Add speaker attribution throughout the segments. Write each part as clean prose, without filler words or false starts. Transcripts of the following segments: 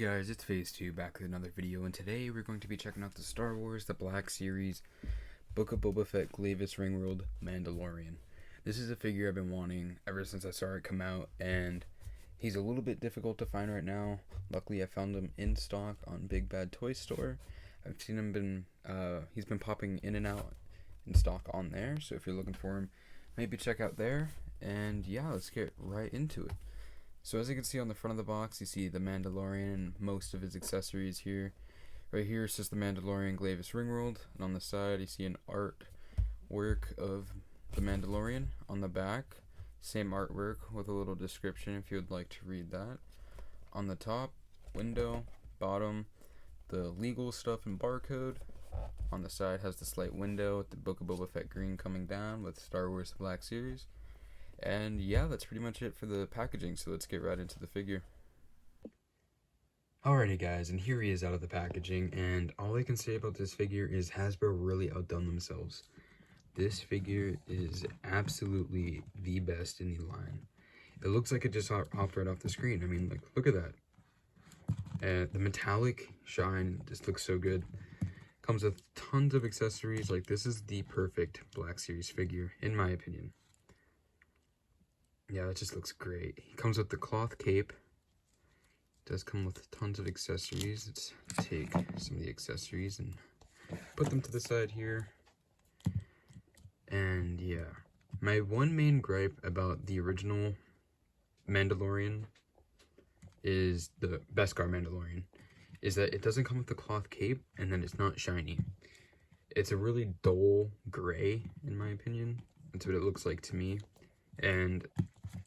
Speaker 1: guys, it's Phase 2 back with another video, and today we're going to be checking out the Star Wars The Black Series Book of Boba Fett Glavis Ringworld Mandalorian. This is a figure I've been wanting ever since I saw it come out, and he's a little bit difficult to find right now. Luckily I found him in stock on Big Bad Toy Store. I've seen him he's been popping in and out in stock on there, so if you're looking for him, maybe check out there. And yeah, let's get right into it. So as you can see on the front of the box, you see the Mandalorian and most of his accessories here. Right here is just the Mandalorian Glavis Ringworld, and on the side you see an artwork of the Mandalorian. On the back, same artwork with a little description if you would like to read that. On the top, window, bottom, the legal stuff and barcode. On the side has the slight window with the Book of Boba Fett green coming down with Star Wars The Black Series. And yeah, that's pretty much it for the packaging, so let's get right into the figure. Alrighty guys, and here he is out of the packaging, and all I can say about this figure is Hasbro really outdone themselves. This figure is absolutely the best in the line. It looks like it just hopped right off the screen. I mean, like, look at that. The metallic shine just looks so good. Comes with tons of accessories. Like, this is the perfect Black Series figure, in my opinion. Yeah, that just looks great. He comes with the cloth cape. Does come with tons of accessories. Let's take some of the accessories and put them to the side here. And yeah, my one main gripe about the original Mandalorian is the Beskar Mandalorian, is that it doesn't come with the cloth cape, and then it's not shiny. It's a really dull gray, in my opinion. That's what it looks like to me. And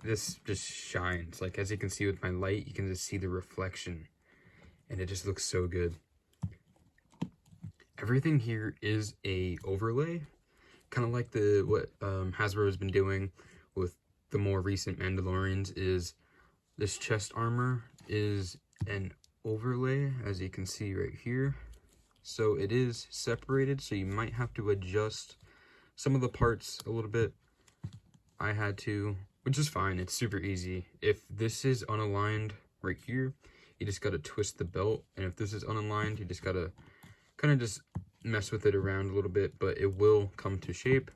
Speaker 1: this just shines. Like, as you can see with my light, you can just see the reflection, and it just looks so good. Everything here is a overlay, kind of like what Hasbro has been doing with the more recent Mandalorians. Is this chest armor is an overlay, as you can see right here. So it is separated, so you might have to adjust some of the parts a little bit. I had to, which is fine. It's super easy. If this is unaligned right here, you just gotta twist the belt, and if this is unaligned, you just gotta kind of just mess with it around a little bit, but it will come to shape.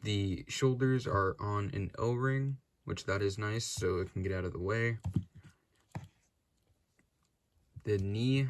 Speaker 1: The shoulders are on an L-ring, which that is nice, so it can get out of the way. The knee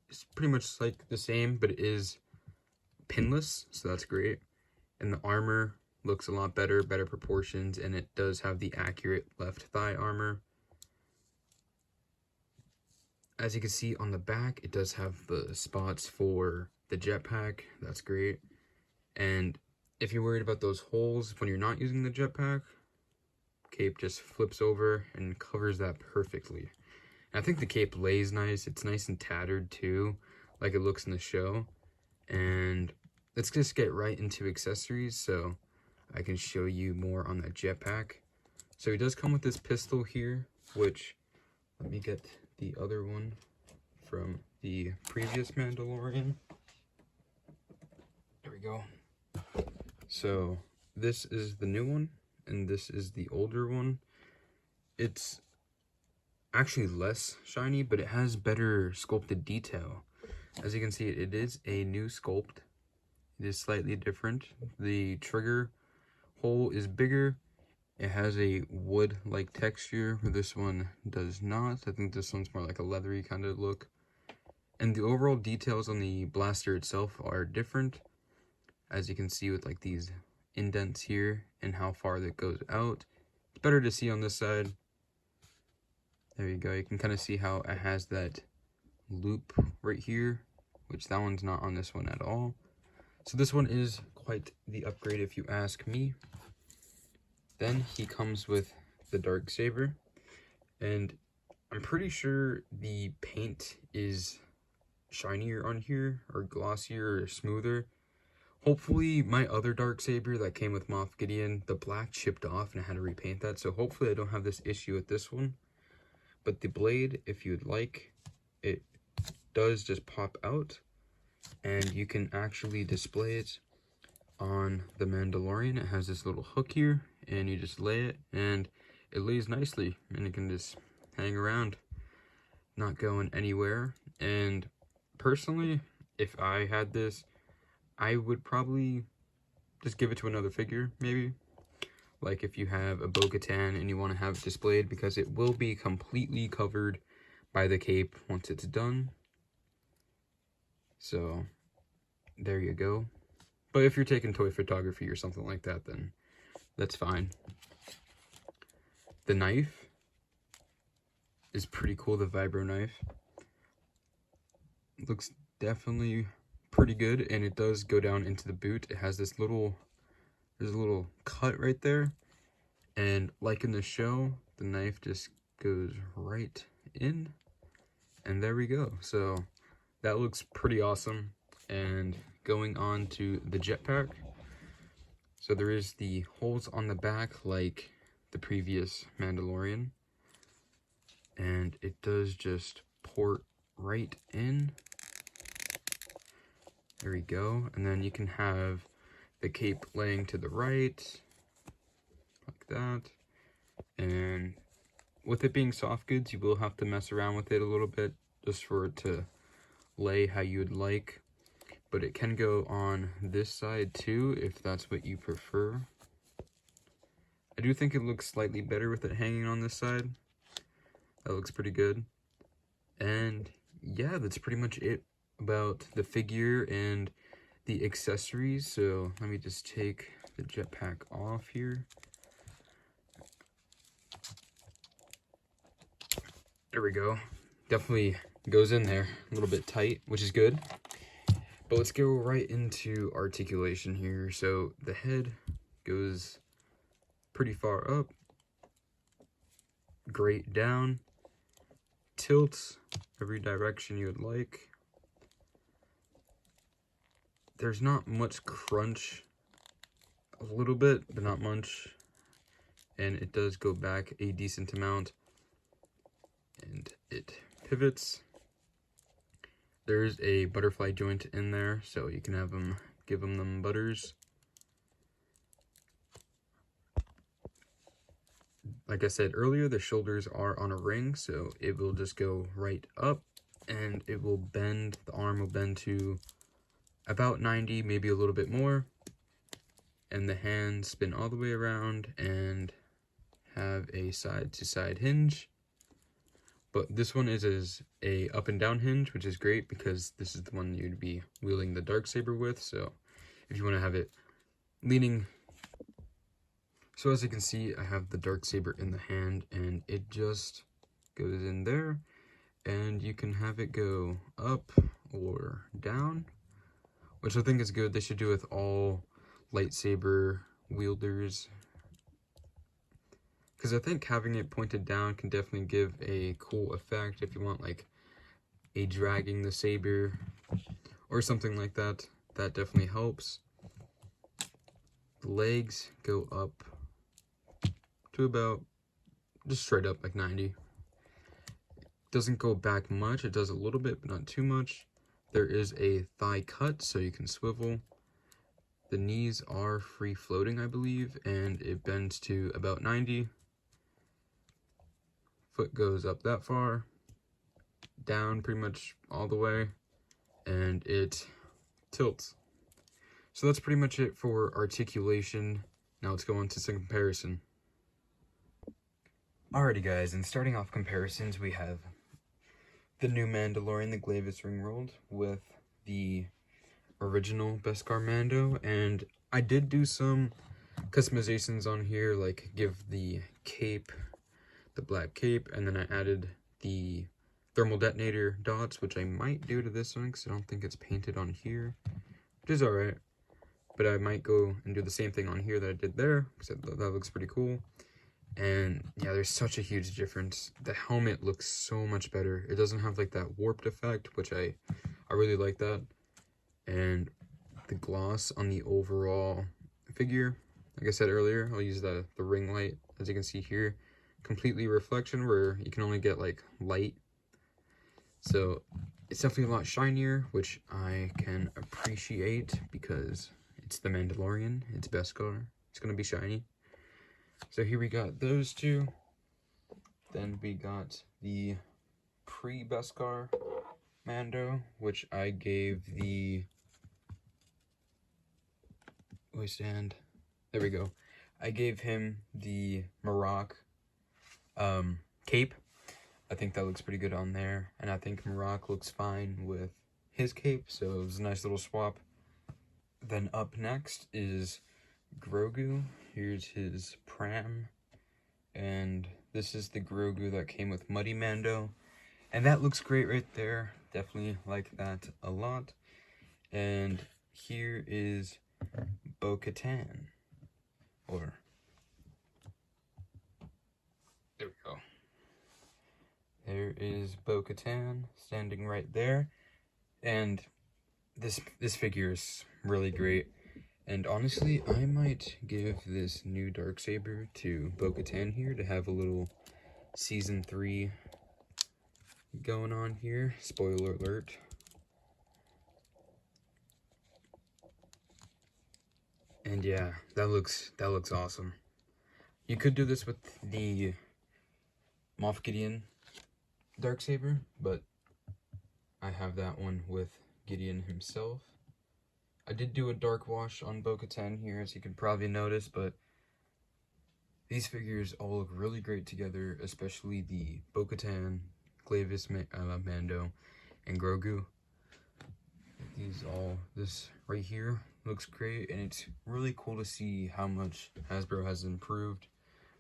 Speaker 1: is pretty much like the same, but it is pinless, so that's great. And the armor looks a lot better proportions, and it does have the accurate left thigh armor. As you can see on the back, it does have the spots for the jetpack. That's great. And if you're worried about those holes when you're not using the jetpack, cape just flips over and covers that perfectly. And I think the cape lays nice. It's nice and tattered too, like it looks in the show. And let's just get right into accessories so I can show you more on that jetpack. So he does come with this pistol here, which, let me get the other one from the previous Mandalorian. There we go. So this is the new one, and this is the older one. It's actually less shiny, but it has better sculpted detail. As you can see, it is a new sculpt. It is slightly different. The trigger hole is bigger. It has a wood-like texture, where this one does not. I think this one's more like a leathery kind of look. And the overall details on the blaster itself are different, as you can see with like these indents here and how far that goes out. It's better to see on this side. There you go. You can kind of see how it has that loop right here, which that one's not on this one at all. So this one is quite the upgrade if you ask me. Then he comes with the Darksaber, and I'm pretty sure the paint is shinier on here, or glossier, or smoother. Hopefully my other Darksaber that came with Moff Gideon, the black chipped off and I had to repaint that, so hopefully I don't have this issue with this one. But the blade, if you'd like, it does just pop out, and you can actually display it on the Mandalorian. It has this little hook here, and you just lay it, and it lays nicely, and it can just hang around. not going anywhere. And personally, if I had this, I would probably just give it to another figure, maybe. Like if you have a Bo-Katan and you want to have it displayed, because it will be completely covered by the cape once it's done. So there you go. But if you're taking toy photography or something like that, then that's fine. The knife is pretty cool, the vibro knife. It looks definitely pretty good, and it does go down into the boot. It has this little, there's a little cut right there, and like in the show, the knife just goes right in, and there we go. So that looks pretty awesome. And going on to the jetpack, so there is the holes on the back like the previous Mandalorian, and it does just port right in. There we go. And then you can have the cape laying to the right, like that. And with it being soft goods, you will have to mess around with it a little bit just for it to lay how you would like. But it can go on this side too, if that's what you prefer. I do think it looks slightly better with it hanging on this side. That looks pretty good. And yeah, that's pretty much it about the figure and the accessories. So let me just take the jetpack off here. There we go. Definitely goes in there a little bit tight, which is good. But let's go right into articulation here. So the head goes pretty far up, great down, tilts every direction you would like. There's not much crunch, a little bit, but not much. And it does go back a decent amount. And it pivots. There's a butterfly joint in there, so you can have them, give them butters. Like I said earlier, the shoulders are on a ring, so it will just go right up, and it will bend, the arm will bend to about 90, maybe a little bit more, and the hands spin all the way around and have a side-to-side hinge. But this one is a up and down hinge, which is great because this is the one you'd be wielding the darksaber with. So if you want to have it leaning, so as you can see, I have the darksaber in the hand, and it just goes in there, and you can have it go up or down, which I think is good. They should do with all lightsaber wielders, because I think having it pointed down can definitely give a cool effect if you want like a dragging the saber or something like that. That definitely helps. The legs go up to about just straight up like 90. Doesn't go back much. It does a little bit, but not too much. There is a thigh cut, so you can swivel. The knees are free floating, I believe, and it bends to about 90. Foot goes up that far, down pretty much all the way, and it tilts. So that's pretty much it for articulation. Now let's go on to some comparison. Alrighty guys, and starting off comparisons, we have the new Mandalorian, the Glavis Ringworld, with the original Beskar Mando, and I did do some customizations on here, like give the cape, the black cape, and then I added the thermal detonator dots, which I might do to this one because I don't think it's painted on here, which is alright. But I might go and do the same thing on here that I did there, because that looks pretty cool. And yeah, there's such a huge difference. The helmet looks so much better. It doesn't have like that warped effect, which I really like that. And the gloss on the overall figure, like I said earlier, I'll use the ring light, as you can see here. Completely reflection, where you can only get like light. So it's definitely a lot shinier, which I can appreciate because it's the Mandalorian, it's Beskar, it's gonna be shiny. So here we got those two. Then we got the pre-Beskar Mando, which I gave the waistband. There we go. I gave him the Marok cape. I think that looks pretty good on there, and I think Marok looks fine with his cape, so it was a nice little swap. Then up next is Grogu. Here's his pram, and this is the Grogu that came with Muddy Mando, and that looks great right there. Definitely like that a lot. And here is Bo-Katan, or there we go. There is Bo-Katan standing right there, and this figure is really great. And honestly, I might give this new Darksaber to Bo-Katan here to have a little Season 3 going on here. Spoiler alert. And yeah, that looks awesome. You could do this with the Moff Gideon Darksaber, but I have that one with Gideon himself. I did do a dark wash on Bo-Katan here, as you can probably notice, but these figures all look really great together, especially the Bo-Katan, Glavis, Mando, and Grogu. This right here looks great, and it's really cool to see how much Hasbro has improved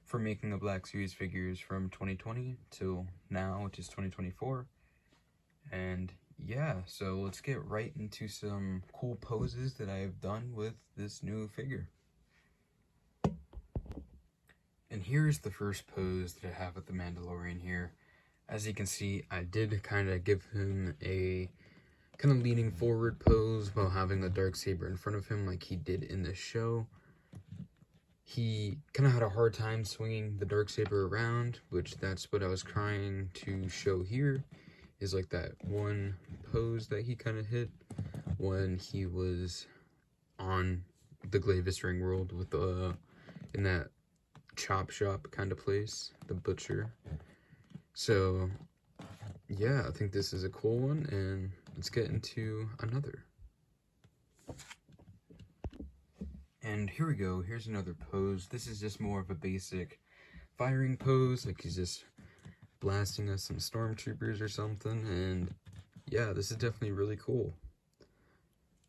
Speaker 1: for making the Black Series figures from 2020 till now, which is 2024. And yeah, so let's get right into some cool poses that I have done with this new figure. And here's the first pose that I have with the Mandalorian here. As you can see, I did kind of give him a kind of leaning forward pose while having the Darksaber in front of him like he did in the show. He kind of had a hard time swinging the Darksaber around, which that's what I was trying to show here, is like that one pose that he kind of hit when he was on the Glavis Ringworld with the, in that chop shop kind of place, the butcher. So yeah, I think this is a cool one, and let's get into another. And here we go, here's another pose. This is just more of a basic firing pose, like he's just blasting us some stormtroopers or something, and yeah, this is definitely really cool.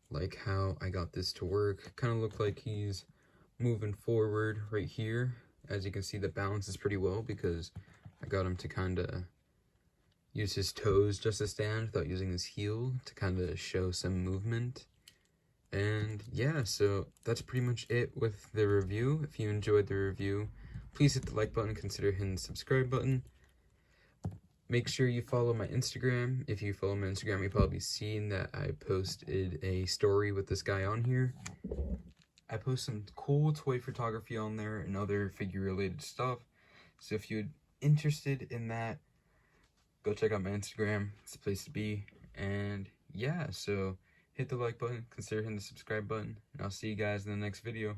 Speaker 1: Like how I got this to work. Kind of look like he's moving forward right here. As you can see, the balance is pretty well because I got him to kind of use his toes just to stand without using his heel to kind of show some movement. And yeah, so that's pretty much it with the review. If you enjoyed the review, please hit the like button, consider hitting the subscribe button. Make sure you follow my Instagram. If you follow my Instagram, you've probably seen that I posted a story with this guy on here. I post some cool toy photography on there and other figure-related stuff. So if you're interested in that, go check out my Instagram. It's the place to be. And yeah, so hit the like button, consider hitting the subscribe button, and I'll see you guys in the next video.